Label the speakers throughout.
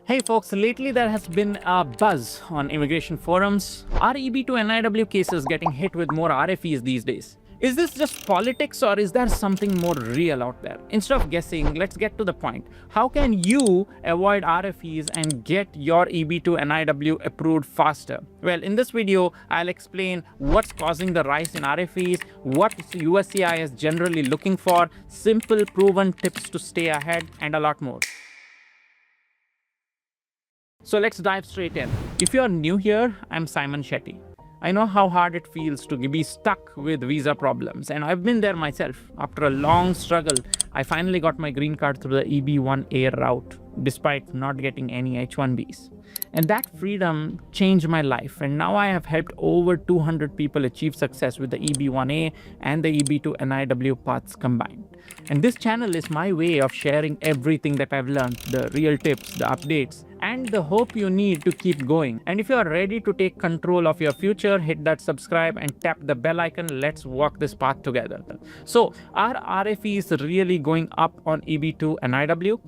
Speaker 1: Hey folks, lately there has been a buzz on immigration forums. Are EB2-NIW cases getting hit with more RFEs these days? Is this just politics or is there something more real out there? Instead of guessing, let's get to the point. How can you avoid RFEs and get your EB2-NIW approved faster? Well, in this video, I'll explain what's causing the rise in RFEs, what USCIS is generally looking for, simple proven tips to stay ahead, and a lot more. So let's dive straight in. If you are new here, I'm Saiman Shetty. I know how hard it feels to be stuck with visa problems, and I've been there myself. After a long struggle, I finally got my green card through the EB1A route, despite not getting any H-1Bs. And that freedom changed my life, and now I have helped over 200 people achieve success with the EB1A and the EB2-NIW paths combined. And this channel is my way of sharing everything that I've learned, the real tips, the updates, and the hope you need to keep going. And if you are ready to take control of your future, hit that subscribe and tap the bell icon. Let's walk this path together. So, are RFEs really going up on EB2-NIW?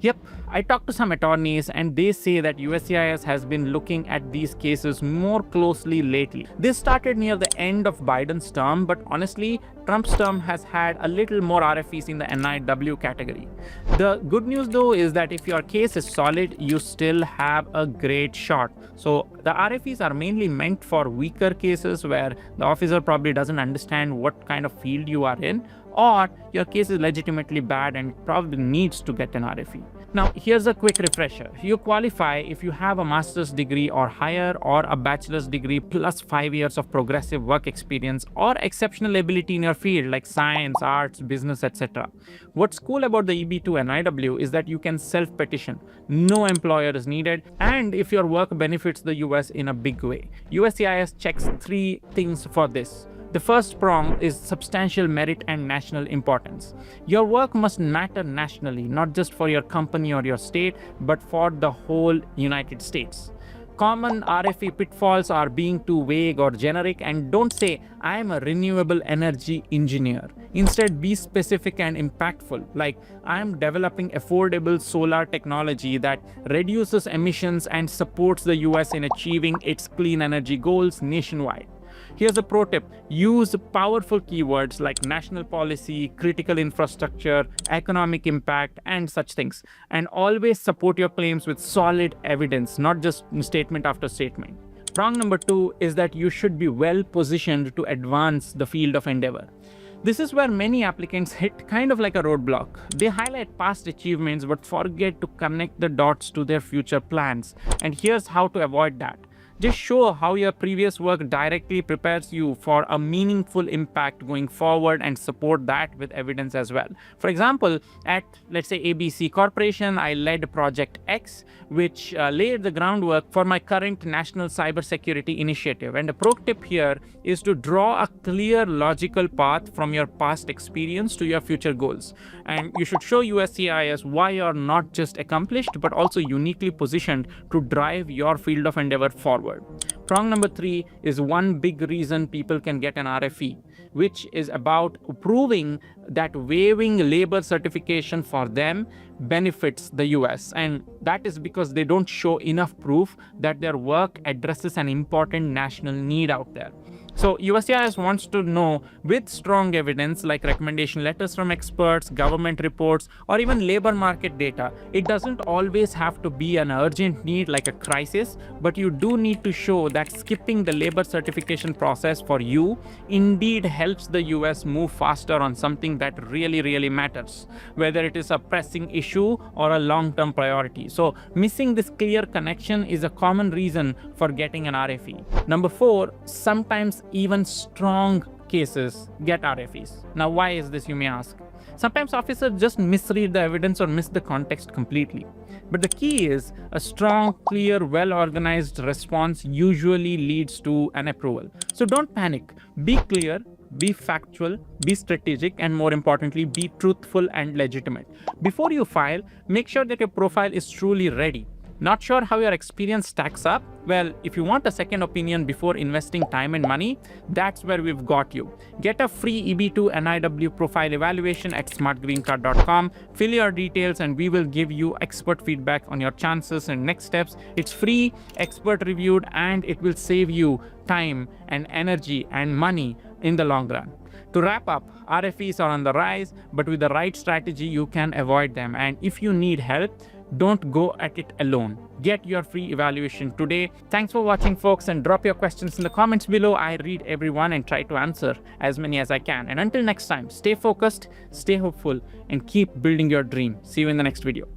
Speaker 1: Yep, I talked to some attorneys and they say that USCIS has been looking at these cases more closely lately. This started near the end of Biden's term, but honestly, Trump's term has had a little more RFEs in the NIW category. The good news though is that if your case is solid, you still have a great shot. So the RFEs are mainly meant for weaker cases where the officer probably doesn't understand what kind of field you are in, or your case is legitimately bad and probably needs to get an RFE. Now, here's a quick refresher. You qualify if you have a master's degree or higher, or a bachelor's degree plus 5 years of progressive work experience or exceptional ability in your field like science, arts, business, etc. What's cool about the EB2-NIW is that you can self-petition. No employer is needed, and if your work benefits the US in a big way. USCIS checks 3 things for this. The first prong is substantial merit and national importance. Your work must matter nationally, not just for your company or your state, but for the whole United States. Common RFE pitfalls are being too vague or generic, and don't say, I am a renewable energy engineer. Instead, be specific and impactful, like I am developing affordable solar technology that reduces emissions and supports the US in achieving its clean energy goals nationwide. Here's a pro tip. Use powerful keywords like national policy, critical infrastructure, economic impact, and such things. And always support your claims with solid evidence, not just statement after statement. Prong number 2 is that you should be well positioned to advance the field of endeavor. This is where many applicants hit kind of like a roadblock. They highlight past achievements but forget to connect the dots to their future plans. And here's how to avoid that. Just show how your previous work directly prepares you for a meaningful impact going forward and support that with evidence as well. For example, at let's say ABC Corporation, I led Project X, which laid the groundwork for my current national cybersecurity initiative. And the pro tip here is to draw a clear logical path from your past experience to your future goals. And you should show USCIS why you're not just accomplished, but also uniquely positioned to drive your field of endeavor forward. Prong number 3 is one big reason people can get an RFE, which is about proving that waiving labor certification for them benefits the US. And that is because they don't show enough proof that their work addresses an important national need out there. So USCIS wants to know with strong evidence like recommendation letters from experts, government reports, or even labor market data. It doesn't always have to be an urgent need like a crisis, but you do need to show that skipping the labor certification process for you indeed helps the US move faster on something that really matters, whether it is a pressing issue or a long-term priority. So missing this clear connection is a common reason for getting an RFE. Number 4, sometimes even strong cases get RFEs. Now, why is this, you may ask? Sometimes officers just misread the evidence or miss the context completely. But the key is a strong, clear, well-organized response usually leads to an approval. So don't panic. Be clear, be factual, be strategic, and more importantly, be truthful and legitimate. Before you file, make sure that your profile is truly ready. Not sure how your experience stacks up? Well, if you want a second opinion before investing time and money, that's where we've got you. Get a free EB2-NIW profile evaluation at smartgreencard.com. Fill your details and we will give you expert feedback on your chances and next steps. It's free, expert reviewed, and it will save you time and energy and money in the long run. To wrap up, RFEs are on the rise, but with the right strategy, you can avoid them. And if you need help, don't go at it alone. Get your free evaluation today. Thanks for watching, folks, and drop your questions in the comments below. I read everyone and try to answer as many as I can. And until next time, stay focused, stay hopeful, and keep building your dream. See you in the next video.